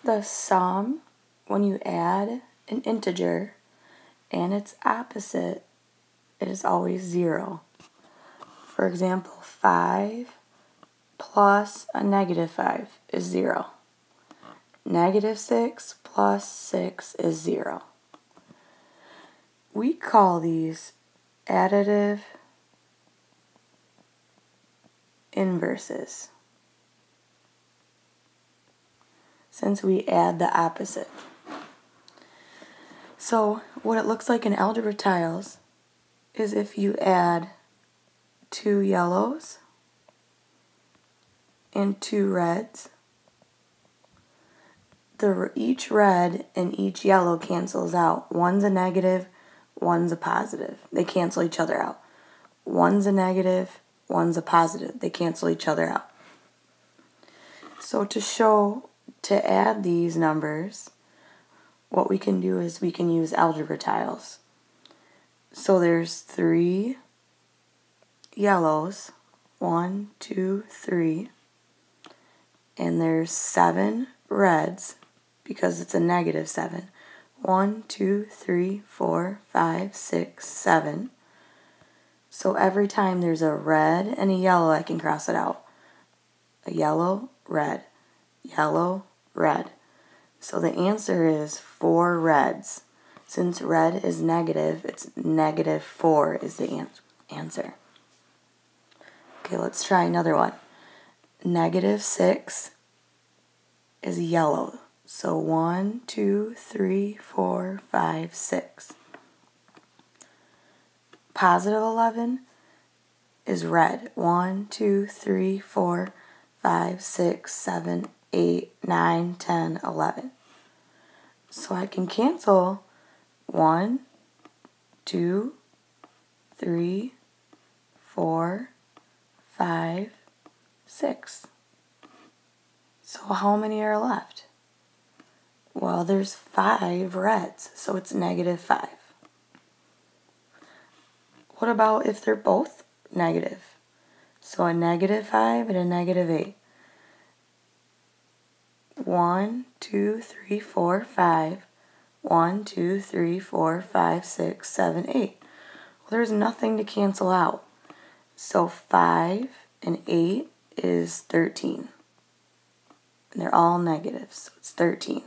The sum, when you add an integer and its opposite, is always 0. For example, 5 plus a negative 5 is 0. Negative 6 plus 6 is 0. We call these additive inverses, since we add the opposite. So what it looks like in algebra tiles is if you add 2 yellows and 2 reds, each red and each yellow cancels out. One's a negative, one's a positive. They cancel each other out. One's a negative, one's a positive. They cancel each other out. So to add these numbers, what we can do is we can use algebra tiles. So there's 3 yellows, 1, 2, 3, and there's 7 reds, because it's a negative 7. 1, 2, 3, 4, 5, 6, 7. So every time there's a red and a yellow, I can cross it out. A yellow, red, yellow, red. So the answer is 4 reds. Since red is negative, it's negative 4 is the answer. Okay, let's try another one. Negative 6 is yellow. So 1, 2, 3, 4, 5, 6. Positive 11 is red. 1, 2, 3, 4, 5, 6, 7, 8, 9, 10, 11. So I can cancel 1, 2, 3, 4, 5, 6. So how many are left? Well, there's 5 reds, so it's negative 5. What about if they're both negative? So a negative 5 and a negative 8. 1, 2, 3, 4, 5. 1, 2, 3, 4, 5, 6, 7, 8. Well, there's nothing to cancel out. So 5 and 8 is 13. And they're all negatives, so it's 13.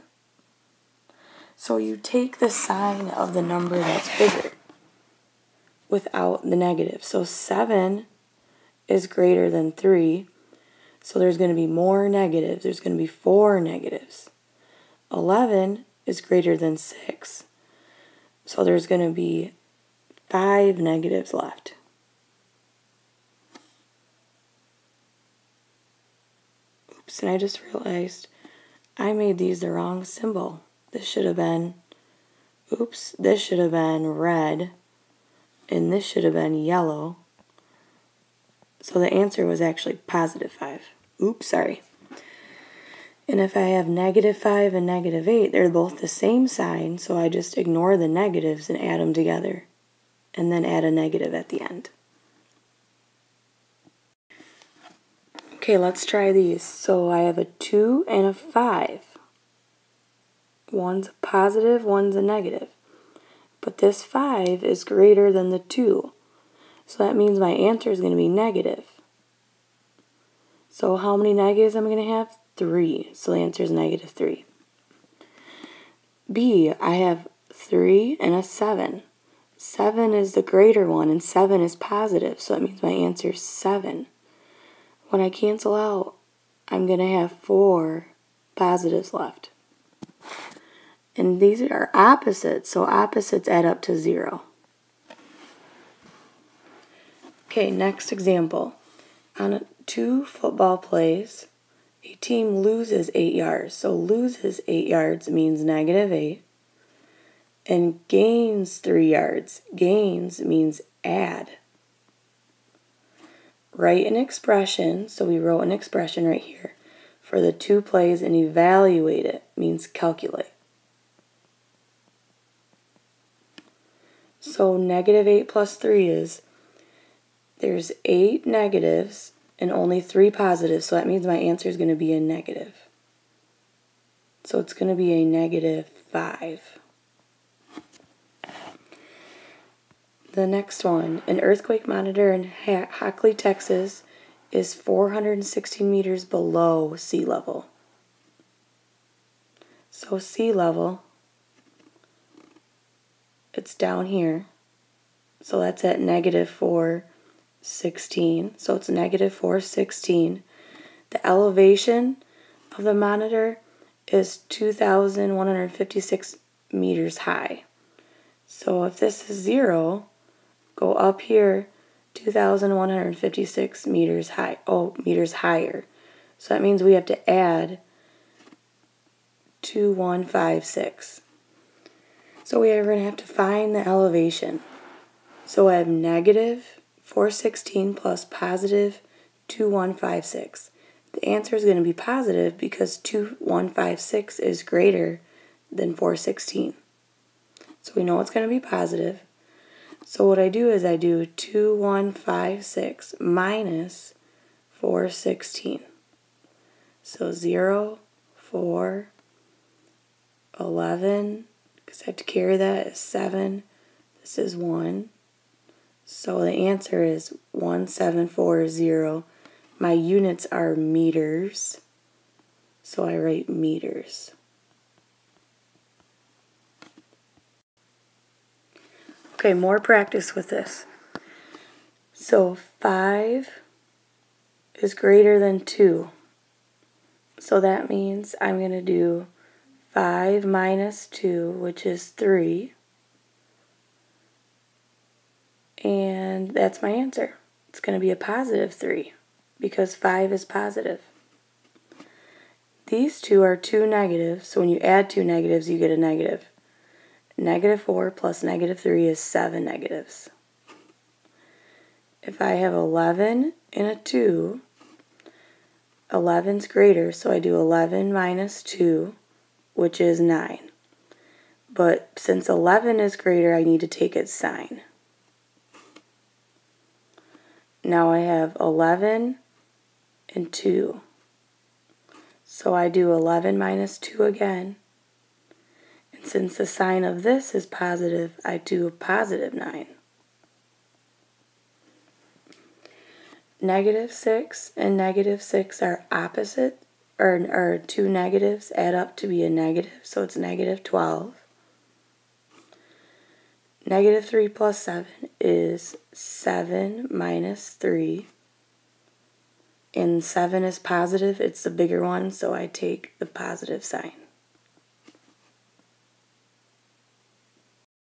So you take the sign of the number that's bigger without the negative. So 7 is greater than 3, so there's going to be more negatives. There's going to be 4 negatives. 11 is greater than 6, so there's going to be 5 negatives left. Oops, and I just realized I made these the wrong symbol. This should have been, this should have been red, and this should have been yellow. So the answer was actually positive 5. Oops, sorry. And if I have negative 5 and negative 8, they're both the same sign, so I just ignore the negatives and add them together, and then add a negative at the end. Okay, let's try these. So I have a 2 and a 5. One's a positive, one's a negative. But this 5 is greater than the 2. So that means my answer is going to be negative. So how many negatives am I going to have? 3. So the answer is negative 3. B, I have 3 and a 7. 7 is the greater one, and 7 is positive. So that means my answer is 7. When I cancel out, I'm going to have 4 positives left. And these are opposites, so opposites add up to 0. Okay, next example. On 2 football plays, a team loses 8 yards. So loses 8 yards means negative 8. And gains 3 yards. Gains means add. Write an expression, so we wrote an expression right here, for the 2 plays, and evaluate it means calculate. So negative 8 plus 3 is, there's 8 negatives and only 3 positives, so that means my answer is going to be a negative. So it's going to be a -5. The next one, an earthquake monitor in Hockley, Texas is 416 meters below sea level. So sea level, it's down here. So that's at -416. So it's -416. The elevation of the monitor is 2,156 meters high. So if this is 0, go up here 2,156 meters high. Oh, meters higher. So that means we have to add 2,156. So we're going to have to find the elevation. So I have -416 plus positive 2,156. The answer is going to be positive because 2,156 is greater than 416. So we know it's going to be positive. So what I do is I do 2,156 minus 416. So 0, 4, 11, because I have to carry that, is 7. This is 1. So the answer is 1740. My units are meters, so I write meters. Okay, more practice with this. So 5 is greater than 2. So that means I'm going to do 5 minus 2, which is 3. And that's my answer. It's going to be a positive 3 because 5 is positive. These two are two negatives, so when you add two negatives, you get a negative. -4 plus -3 is 7 negatives. If I have 11 and a 2, 11's greater, so I do 11 minus 2, which is 9. But since 11 is greater, I need to take its sign. Now I have 11 and 2. So I do 11 minus 2 again. And since the sign of this is positive, I do a positive 9. -6 and -6 are opposite, or two negatives add up to be a negative, so it's -12. -3 plus 7 is 7 minus 3. And 7 is positive, it's the bigger one, so I take the positive sign.